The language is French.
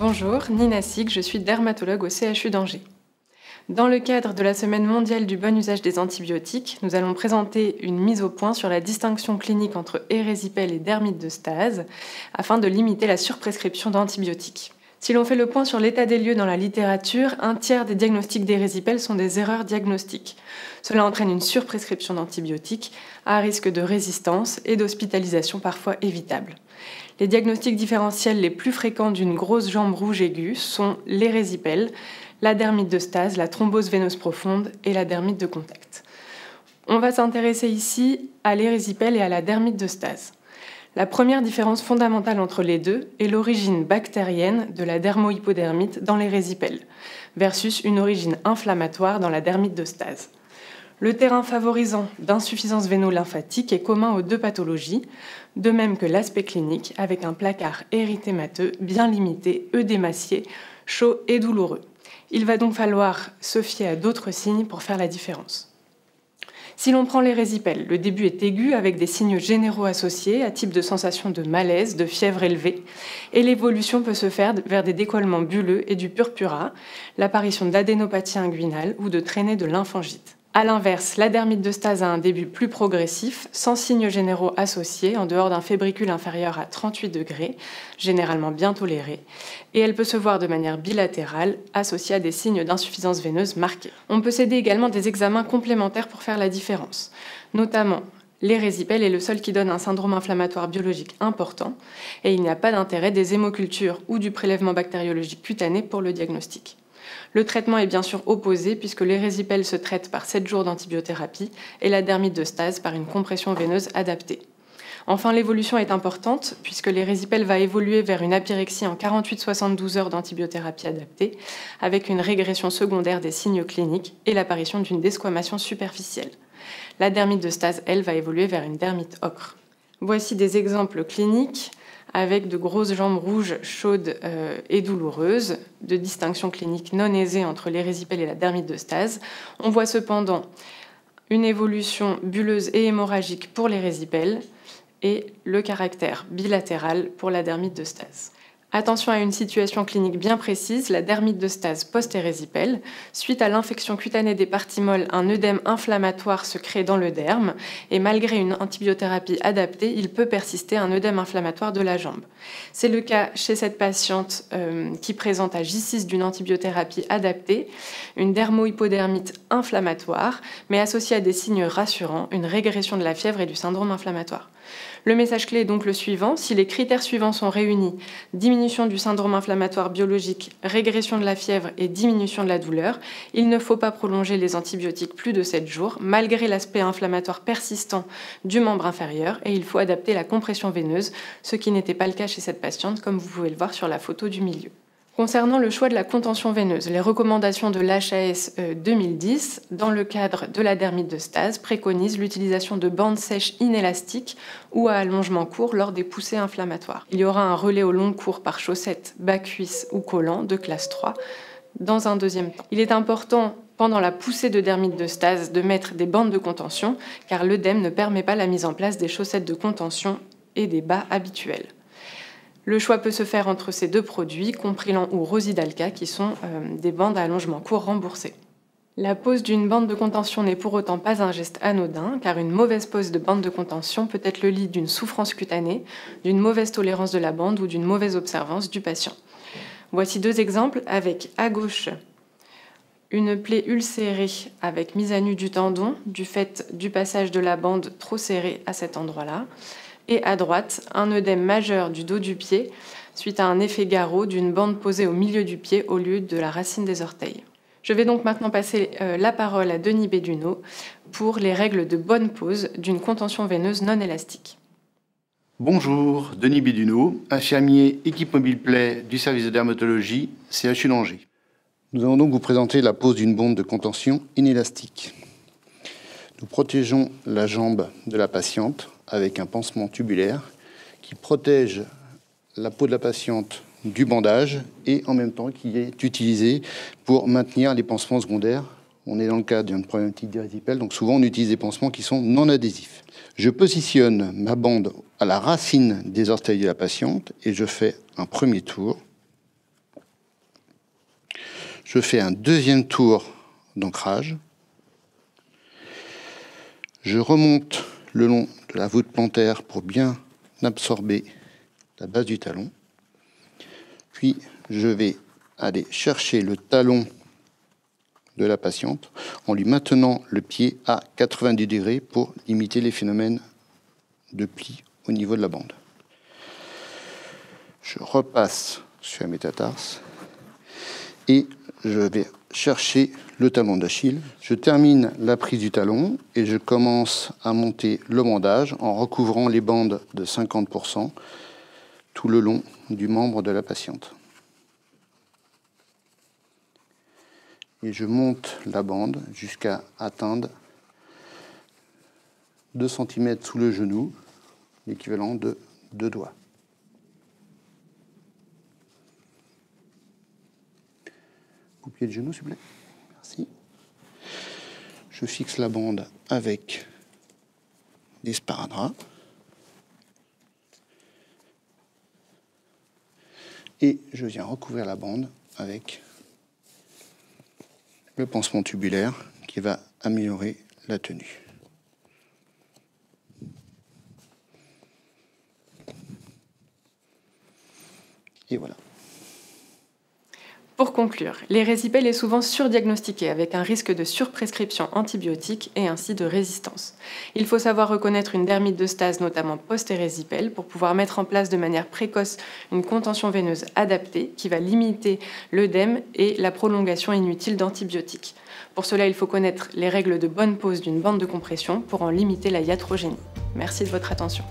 Bonjour, Nina Sig, je suis dermatologue au CHU d'Angers. Dans le cadre de la Semaine mondiale du bon usage des antibiotiques, nous allons présenter une mise au point sur la distinction clinique entre érésipèle et dermite de Stase, afin de limiter la surprescription d'antibiotiques. Si l'on fait le point sur l'état des lieux dans la littérature, un tiers des diagnostics d'érésipèle sont des erreurs diagnostiques. Cela entraîne une surprescription d'antibiotiques à risque de résistance et d'hospitalisation parfois évitable. Les diagnostics différentiels les plus fréquents d'une grosse jambe rouge aiguë sont l'érésipèle, la dermite de Stase, la thrombose veineuse profonde et la dermite de contact. On va s'intéresser ici à l'érésipèle et à la dermite de Stase. La première différence fondamentale entre les deux est l'origine bactérienne de la dermohypodermite dans l'érésipèle, versus une origine inflammatoire dans la dermite de Stase. Le terrain favorisant d'insuffisance véno-lymphatique est commun aux deux pathologies, de même que l'aspect clinique avec un placard érythémateux bien limité, œdémacié, chaud et douloureux. Il va donc falloir se fier à d'autres signes pour faire la différence. Si l'on prend l'érésipèle, le début est aigu avec des signes généraux associés à type de sensation de malaise, de fièvre élevée, et l'évolution peut se faire vers des décollements bulleux et du purpura, l'apparition d'adénopathie inguinale ou de traînées de lymphangite. A l'inverse, la dermite de Stase a un début plus progressif, sans signes généraux associés, en dehors d'un fébricule inférieur à 38 degrés, généralement bien toléré, et elle peut se voir de manière bilatérale, associée à des signes d'insuffisance veineuse marqués. On peut s'aider également des examens complémentaires pour faire la différence, notamment l'érésipèle est le seul qui donne un syndrome inflammatoire biologique important, et il n'y a pas d'intérêt des hémocultures ou du prélèvement bactériologique cutané pour le diagnostic. Le traitement est bien sûr opposé puisque l'érésipèle se traite par 7 jours d'antibiothérapie et la dermite de Stase par une compression veineuse adaptée. Enfin, l'évolution est importante puisque l'érésipèle va évoluer vers une apyrexie en 48-72 heures d'antibiothérapie adaptée avec une régression secondaire des signes cliniques et l'apparition d'une desquamation superficielle. La dermite de Stase, elle, va évoluer vers une dermite ocre. Voici des exemples cliniques avec de grosses jambes rouges, chaudes et douloureuses, de distinction clinique non aisée entre l'érésipèle et la dermite de Stase. On voit cependant une évolution bulleuse et hémorragique pour l'érésipèle et le caractère bilatéral pour la dermite de Stase. Attention à une situation clinique bien précise, la dermite de Stase post-érésipèle. Suite à l'infection cutanée des parties molles, un œdème inflammatoire se crée dans le derme et malgré une antibiothérapie adaptée, il peut persister un œdème inflammatoire de la jambe. C'est le cas chez cette patiente qui présente à J6 d'une antibiothérapie adaptée, une dermohypodermite inflammatoire, mais associée à des signes rassurants, une régression de la fièvre et du syndrome inflammatoire. Le message clé est donc le suivant. Si les critères suivants sont réunis, diminution du syndrome inflammatoire biologique, régression de la fièvre et diminution de la douleur, il ne faut pas prolonger les antibiotiques plus de 7 jours, malgré l'aspect inflammatoire persistant du membre inférieur, et il faut adapter la compression veineuse, ce qui n'était pas le cas chez cette patiente, comme vous pouvez le voir sur la photo du milieu. Concernant le choix de la contention veineuse, les recommandations de l'HAS 2010, dans le cadre de la dermite de Stase, préconisent l'utilisation de bandes sèches inélastiques ou à allongement court lors des poussées inflammatoires. Il y aura un relais au long cours par chaussette, bas-cuisse ou collant de classe 3 dans un deuxième temps. Il est important pendant la poussée de dermite de Stase de mettre des bandes de contention car l'œdème ne permet pas la mise en place des chaussettes de contention et des bas habituels. Le choix peut se faire entre ces deux produits, Comprilan ou Rosidalka, qui sont des bandes à allongement court remboursées. La pose d'une bande de contention n'est pour autant pas un geste anodin, car une mauvaise pose de bande de contention peut être le lit d'une souffrance cutanée, d'une mauvaise tolérance de la bande ou d'une mauvaise observance du patient. Voici 2 exemples avec, à gauche, une plaie ulcérée avec mise à nu du tendon, du fait du passage de la bande trop serrée à cet endroit-là. Et à droite, un œdème majeur du dos du pied suite à un effet garrot d'une bande posée au milieu du pied au lieu de la racine des orteils. Je vais donc maintenant passer la parole à Denis Béduneau pour les règles de bonne pose d'une contention veineuse non élastique. Bonjour, Denis Béduneau, infirmier équipe mobile plaie du service de dermatologie CHU d'Angers. Nous allons donc vous présenter la pose d'une bande de contention inélastique. Nous protégeons la jambe de la patiente avec un pansement tubulaire qui protège la peau de la patiente du bandage et en même temps qui est utilisé pour maintenir les pansements secondaires. On est dans le cas d'une problématique d'érésipèle, donc souvent on utilise des pansements qui sont non adhésifs. Je positionne ma bande à la racine des orteils de la patiente et je fais un premier tour je fais un deuxième tour d'ancrage. Je remonte le long de la voûte plantaire pour bien absorber la base du talon. Puis, je vais aller chercher le talon de la patiente en lui maintenant le pied à 90 degrés pour limiter les phénomènes de pli au niveau de la bande. Je repasse sur la métatarse et je vais chercher le talon d'Achille. Je termine la prise du talon et je commence à monter le bandage en recouvrant les bandes de 50% tout le long du membre de la patiente. Et je monte la bande jusqu'à atteindre 2 cm sous le genou, l'équivalent de 2 doigts. Coupier de genou, s'il vous plaît. Merci. Je fixe la bande avec des sparadraps. Et je viens recouvrir la bande avec le pansement tubulaire qui va améliorer la tenue. Et voilà. Pour conclure, l'érésipèle est souvent surdiagnostiqué avec un risque de surprescription antibiotique et ainsi de résistance. Il faut savoir reconnaître une dermite de stase, notamment post-érésipèle, pour pouvoir mettre en place de manière précoce une contention veineuse adaptée qui va limiter l'œdème et la prolongation inutile d'antibiotiques. Pour cela, il faut connaître les règles de bonne pose d'une bande de compression pour en limiter la iatrogénie. Merci de votre attention.